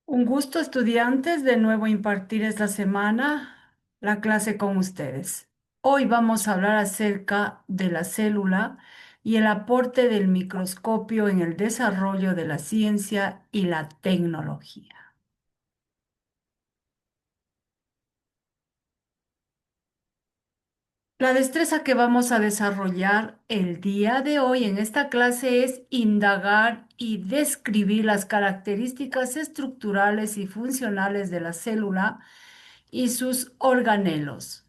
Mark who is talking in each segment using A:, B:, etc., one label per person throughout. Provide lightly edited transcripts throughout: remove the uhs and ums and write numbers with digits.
A: Un gusto, estudiantes, de nuevo impartir esta semana la clase con ustedes. Hoy vamos a hablar acerca de la célula y el aporte del microscopio en el desarrollo de la ciencia y la tecnología. La destreza que vamos a desarrollar el día de hoy en esta clase es indagar y describir las características estructurales y funcionales de la célula y sus organelos,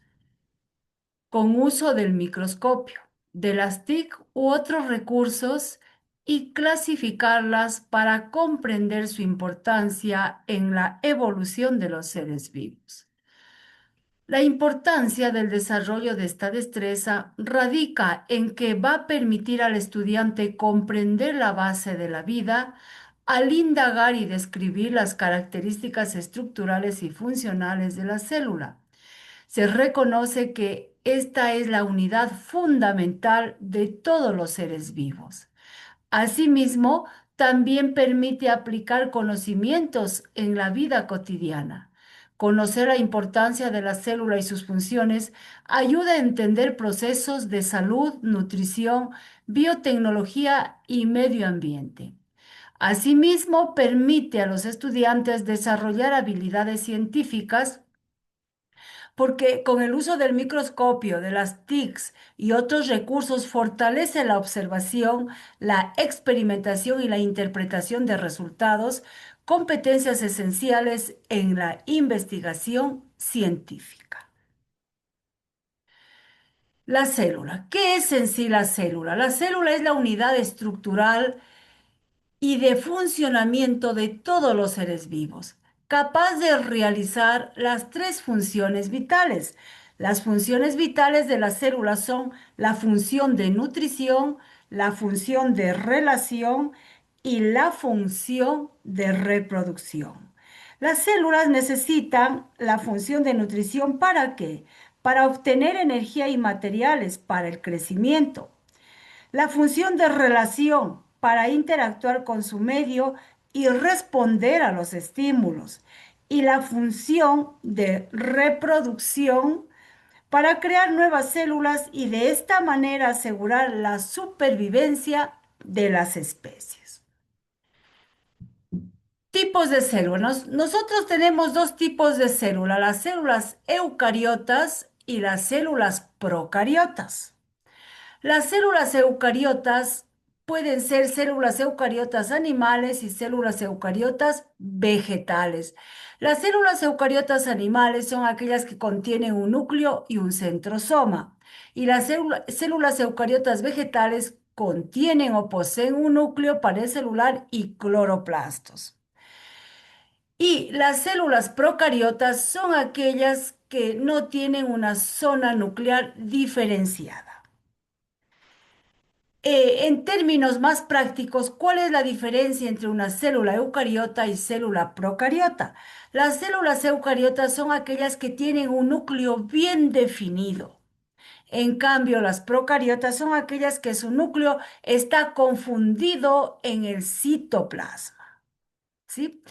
A: con uso del microscopio, de las TIC u otros recursos y clasificarlas para comprender su importancia en la evolución de los seres vivos. La importancia del desarrollo de esta destreza radica en que va a permitir al estudiante comprender la base de la vida al indagar y describir las características estructurales y funcionales de la célula. Se reconoce que esta es la unidad fundamental de todos los seres vivos. Asimismo, también permite aplicar conocimientos en la vida cotidiana. Conocer la importancia de la célula y sus funciones ayuda a entender procesos de salud, nutrición, biotecnología y medio ambiente. Asimismo, permite a los estudiantes desarrollar habilidades científicas porque con el uso del microscopio, de las TICs y otros recursos fortalece la observación, la experimentación y la interpretación de resultados, competencias esenciales en la investigación científica. La célula. ¿Qué es en sí la célula? La célula es la unidad estructural y de funcionamiento de todos los seres vivos, capaz de realizar las tres funciones vitales. Las funciones vitales de las células son la función de nutrición, la función de relación y la función de reproducción. Las células necesitan la función de nutrición ¿para qué? Para obtener energía y materiales para el crecimiento. La función de relación para interactuar con su medio y responder a los estímulos. Y la función de reproducción para crear nuevas células y de esta manera asegurar la supervivencia de las especies. Tipos de células. Nosotros tenemos dos tipos de células, las células eucariotas y las células procariotas. Las células eucariotas pueden ser células eucariotas animales y células eucariotas vegetales. Las células eucariotas animales son aquellas que contienen un núcleo y un centrosoma. Y las células eucariotas vegetales contienen o poseen un núcleo parecelular y cloroplastos. Y las células procariotas son aquellas que no tienen una zona nuclear diferenciada. En términos más prácticos, ¿cuál es la diferencia entre una célula eucariota y célula procariota? Las células eucariotas son aquellas que tienen un núcleo bien definido. En cambio, las procariotas son aquellas que su núcleo está confundido en el citoplasma. ¿Sí?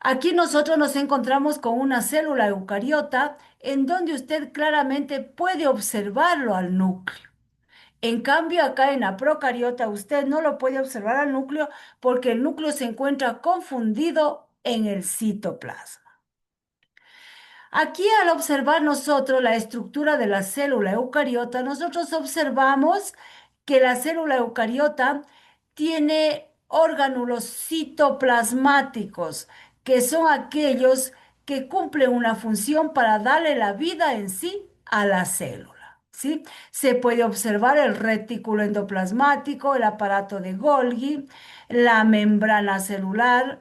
A: Aquí nosotros nos encontramos con una célula eucariota en donde usted claramente puede observarlo al núcleo. En cambio, acá en la procariota usted no lo puede observar al núcleo porque el núcleo se encuentra confundido en el citoplasma. Aquí al observar nosotros la estructura de la célula eucariota, nosotros observamos que la célula eucariota tiene orgánulos citoplasmáticos, que son aquellos que cumplen una función para darle la vida en sí a la célula. ¿Sí? Se puede observar el retículo endoplasmático, el aparato de Golgi, la membrana celular,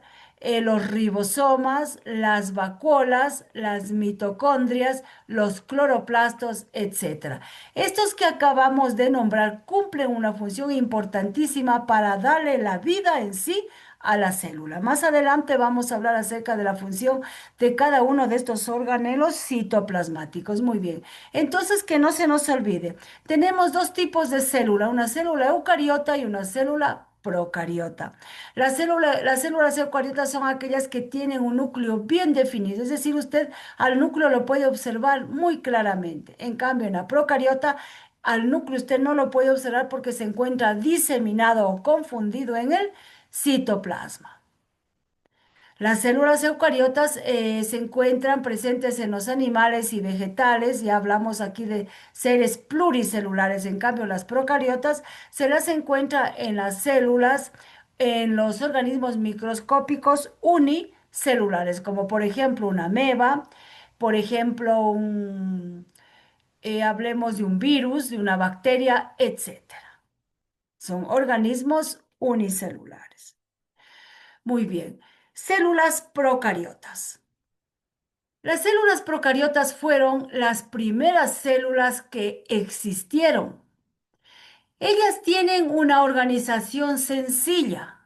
A: los ribosomas, las vacuolas, las mitocondrias, los cloroplastos, etcétera. Estos que acabamos de nombrar cumplen una función importantísima para darle la vida en sí a la célula. Más adelante vamos a hablar acerca de la función de cada uno de estos organelos citoplasmáticos. Muy bien. Entonces, que no se nos olvide, tenemos dos tipos de célula, una célula eucariota y una célula procariota. Las células eucariotas son aquellas que tienen un núcleo bien definido, es decir, usted al núcleo lo puede observar muy claramente. En cambio, en la procariota, al núcleo usted no lo puede observar porque se encuentra diseminado o confundido en el citoplasma. Las células eucariotas se encuentran presentes en los animales y vegetales, ya hablamos aquí de seres pluricelulares, en cambio las procariotas se las encuentra en las células, en los organismos microscópicos unicelulares, como por ejemplo una ameba, por ejemplo hablemos de un virus, de una bacteria, etcétera. Son organismos unicelulares. Muy bien. Células procariotas. Las células procariotas fueron las primeras células que existieron. Ellas tienen una organización sencilla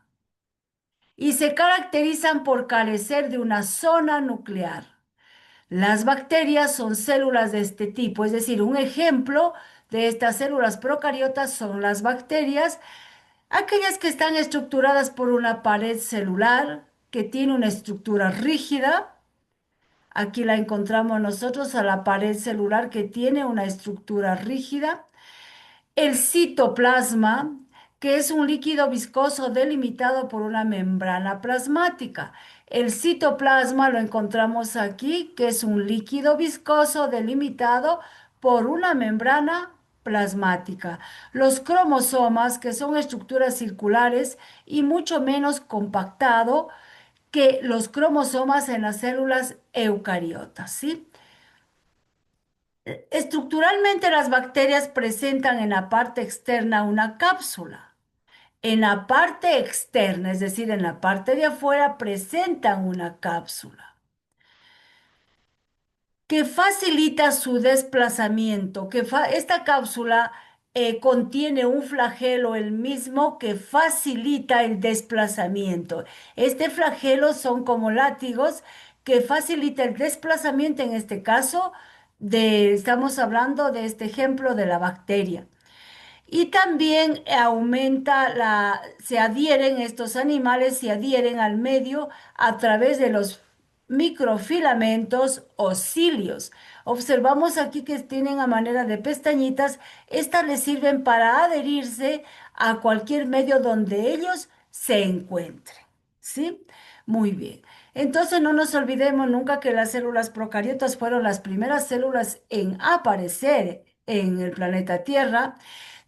A: y se caracterizan por carecer de una zona nuclear. Las bacterias son células de este tipo, es decir, un ejemplo de estas células procariotas son las bacterias, aquellas que están estructuradas por una pared celular que tiene una estructura rígida. Aquí la encontramos nosotros a la pared celular que tiene una estructura rígida. El citoplasma, que es un líquido viscoso delimitado por una membrana plasmática. El citoplasma lo encontramos aquí, que es un líquido viscoso delimitado por una membrana plasmática. Los cromosomas, que son estructuras circulares y mucho menos compactado que los cromosomas en las células eucariotas, ¿sí? Estructuralmente las bacterias presentan en la parte externa una cápsula. En la parte externa, es decir, en la parte de afuera, presentan una cápsula que facilita su desplazamiento, esta cápsula contiene un flagelo el mismo que facilita el desplazamiento. Este flagelo son como látigos que facilita el desplazamiento, en este caso, estamos hablando de este ejemplo de la bacteria. Y también se adhieren estos animales, se adhieren al medio a través de los microfilamentos o cilios. Observamos aquí que tienen a manera de pestañitas. Estas les sirven para adherirse a cualquier medio donde ellos se encuentren. ¿Sí? Muy bien. Entonces no nos olvidemos nunca que las células procariotas fueron las primeras células en aparecer en el planeta Tierra.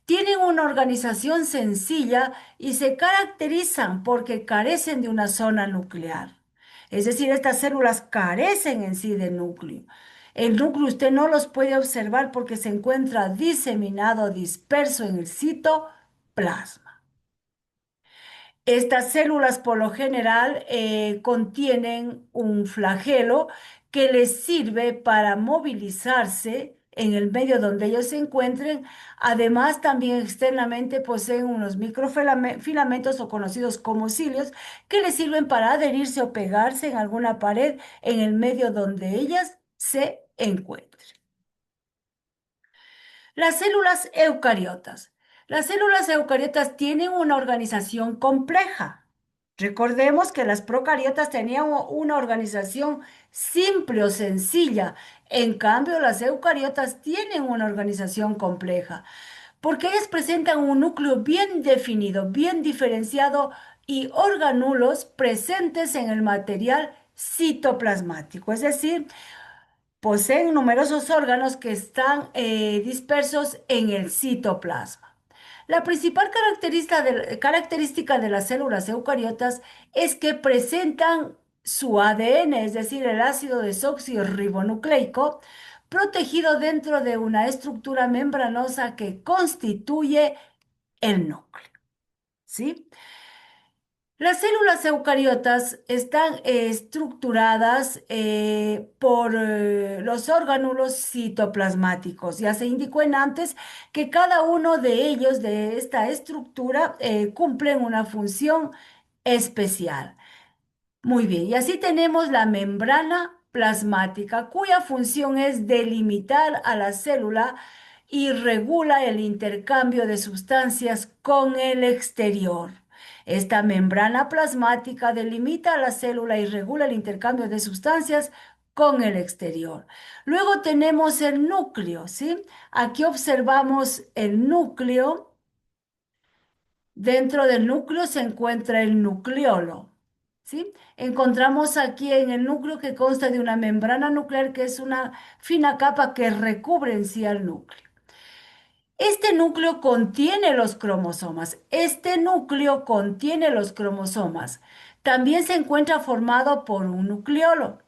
A: Tienen una organización sencilla y se caracterizan porque carecen de una zona nuclear. Es decir, estas células carecen en sí de núcleo. El núcleo usted no los puede observar porque se encuentra diseminado, disperso en el citoplasma. Estas células por lo general contienen un flagelo que les sirve para movilizarse en el medio donde ellos se encuentren. Además, también externamente poseen unos microfilamentos o conocidos como cilios que les sirven para adherirse o pegarse en alguna pared en el medio donde ellas se encuentren. Las células eucariotas. Las células eucariotas tienen una organización compleja. Recordemos que las procariotas tenían una organización simple o sencilla. En cambio, las eucariotas tienen una organización compleja, porque ellas presentan un núcleo bien definido, bien diferenciado y organulos presentes en el material citoplasmático, es decir, poseen numerosos órganos que están dispersos en el citoplasma. La principal característica de las células eucariotas es que presentan su ADN, es decir, el ácido desoxirribonucleico, protegido dentro de una estructura membranosa que constituye el núcleo. ¿Sí? Las células eucariotas están estructuradas por los orgánulos citoplasmáticos. Ya se indicó en antes que cada uno de ellos, de esta estructura, cumplen una función especial. Muy bien, y así tenemos la membrana plasmática, cuya función es delimitar a la célula y regula el intercambio de sustancias con el exterior. Esta membrana plasmática delimita a la célula y regula el intercambio de sustancias con el exterior. Luego tenemos el núcleo, ¿sí? Aquí observamos el núcleo. Dentro del núcleo se encuentra el nucleolo, ¿sí? Encontramos aquí en el núcleo que consta de una membrana nuclear que es una fina capa que recubre en sí al núcleo. Este núcleo contiene los cromosomas. Este núcleo contiene los cromosomas. También se encuentra formado por un nucleolo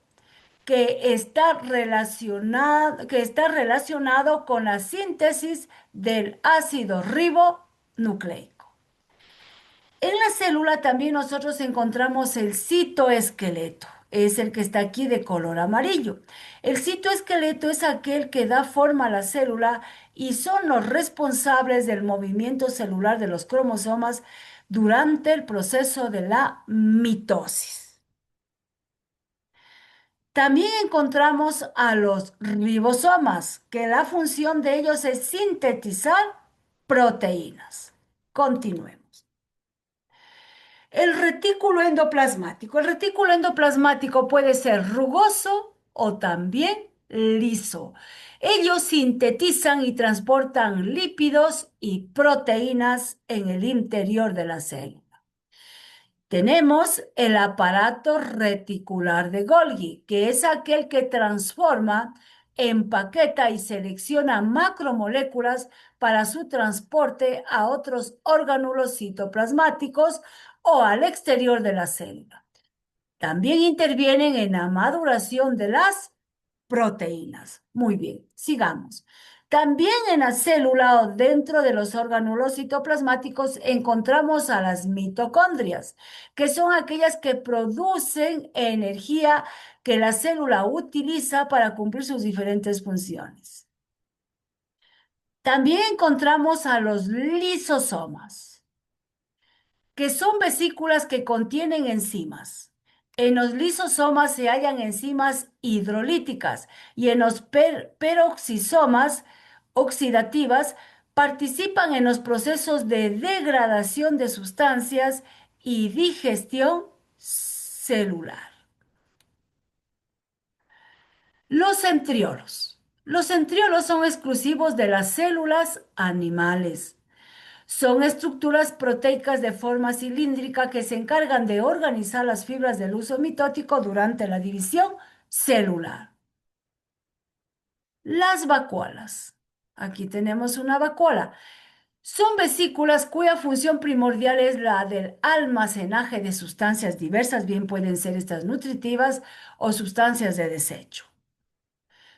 A: que está relacionado con la síntesis del ácido ribonucleico. En la célula también nosotros encontramos el citoesqueleto. Es el que está aquí de color amarillo. El citoesqueleto es aquel que da forma a la célula y son los responsables del movimiento celular de los cromosomas durante el proceso de la mitosis. También encontramos a los ribosomas, que la función de ellos es sintetizar proteínas. Continuemos. El retículo endoplasmático. El retículo endoplasmático puede ser rugoso o también liso. Ellos sintetizan y transportan lípidos y proteínas en el interior de la célula. Tenemos el aparato reticular de Golgi, que es aquel que transforma, empaqueta y selecciona macromoléculas para su transporte a otros orgánulos citoplasmáticos o al exterior de la célula. También intervienen en la maduración de las proteínas. Muy bien, sigamos. También en la célula o dentro de los orgánulos citoplasmáticos encontramos a las mitocondrias, que son aquellas que producen energía que la célula utiliza para cumplir sus diferentes funciones. También encontramos a los lisosomas, que son vesículas que contienen enzimas. En los lisosomas se hallan enzimas hidrolíticas y en los peroxisomas oxidativas participan en los procesos de degradación de sustancias y digestión celular. Los centriolos. Los centriolos son exclusivos de las células animales. Son estructuras proteicas de forma cilíndrica que se encargan de organizar las fibras del uso mitótico durante la división celular. Las vacuolas. Aquí tenemos una vacuola. Son vesículas cuya función primordial es la del almacenaje de sustancias diversas, bien pueden ser estas nutritivas o sustancias de desecho.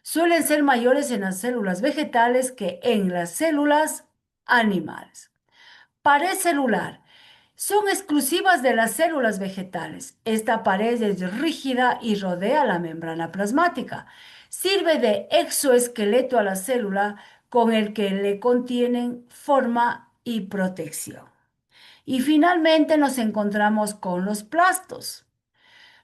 A: Suelen ser mayores en las células vegetales que en las células animales. Pared celular. Son exclusivas de las células vegetales. Esta pared es rígida y rodea la membrana plasmática. Sirve de exoesqueleto a la célula con el que le contienen forma y protección. Y finalmente nos encontramos con los plastos.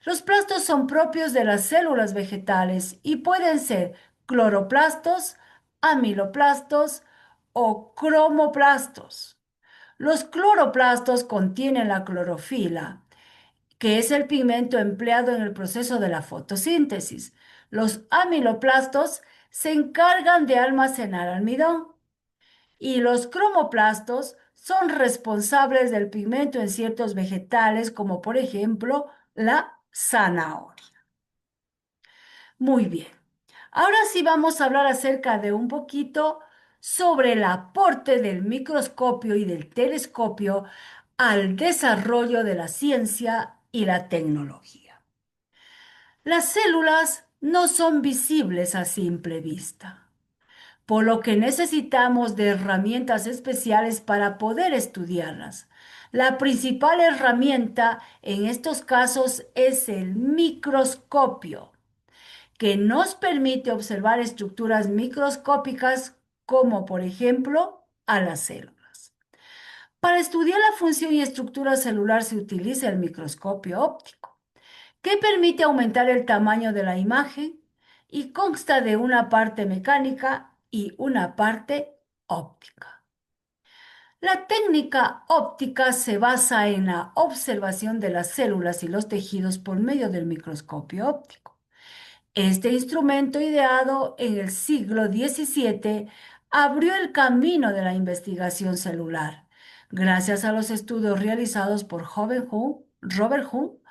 A: Los plastos son propios de las células vegetales y pueden ser cloroplastos, amiloplastos o cromoplastos. Los cloroplastos contienen la clorofila, que es el pigmento empleado en el proceso de la fotosíntesis. Los amiloplastos se encargan de almacenar almidón y los cromoplastos son responsables del pigmento en ciertos vegetales, como por ejemplo la zanahoria. Muy bien. Ahora sí vamos a hablar acerca de un poquito sobre el aporte del microscopio y del telescopio al desarrollo de la ciencia y la tecnología. Las células no son visibles a simple vista, por lo que necesitamos de herramientas especiales para poder estudiarlas. La principal herramienta en estos casos es el microscopio, que nos permite observar estructuras microscópicas como por ejemplo a las células. Para estudiar la función y estructura celular se utiliza el microscopio óptico, que permite aumentar el tamaño de la imagen y consta de una parte mecánica y una parte óptica. La técnica óptica se basa en la observación de las células y los tejidos por medio del microscopio óptico. Este instrumento, ideado en el siglo XVII, abrió el camino de la investigación celular, gracias a los estudios realizados por Robert Hooke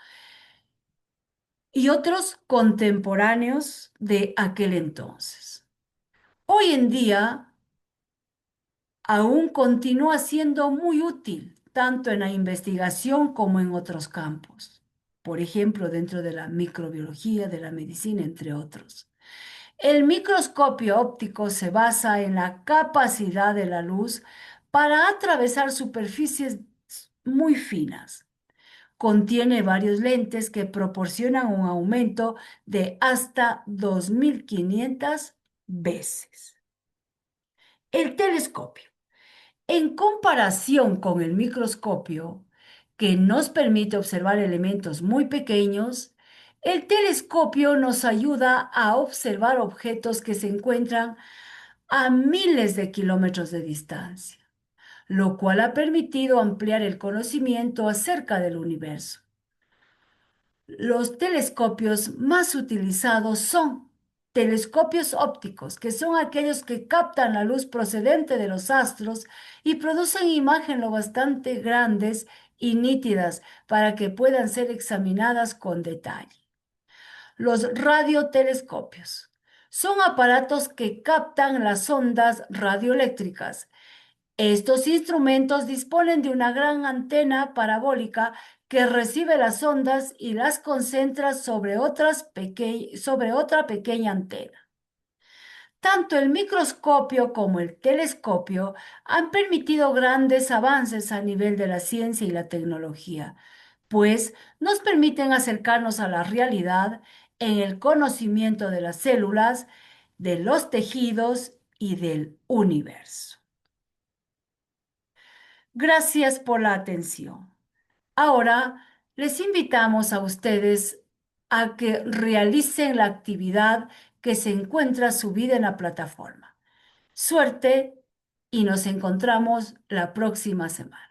A: y otros contemporáneos de aquel entonces. Hoy en día, aún continúa siendo muy útil, tanto en la investigación como en otros campos. Por ejemplo, dentro de la microbiología, de la medicina, entre otros. El microscopio óptico se basa en la capacidad de la luz para atravesar superficies muy finas. Contiene varios lentes que proporcionan un aumento de hasta 2500 veces. El telescopio. En comparación con el microscopio, que nos permite observar elementos muy pequeños, el telescopio nos ayuda a observar objetos que se encuentran a miles de kilómetros de distancia, lo cual ha permitido ampliar el conocimiento acerca del universo. Los telescopios más utilizados son telescopios ópticos, que son aquellos que captan la luz procedente de los astros y producen imágenes lo bastante grandes y nítidas para que puedan ser examinadas con detalle. Los radiotelescopios son aparatos que captan las ondas radioeléctricas. Estos instrumentos disponen de una gran antena parabólica que recibe las ondas y las concentra sobre otra pequeña antena. Tanto el microscopio como el telescopio han permitido grandes avances a nivel de la ciencia y la tecnología, pues nos permiten acercarnos a la realidad en el conocimiento de las células, de los tejidos y del universo. Gracias por la atención. Ahora les invitamos a ustedes a que realicen la actividad que se encuentra subida en la plataforma. Suerte y nos encontramos la próxima semana.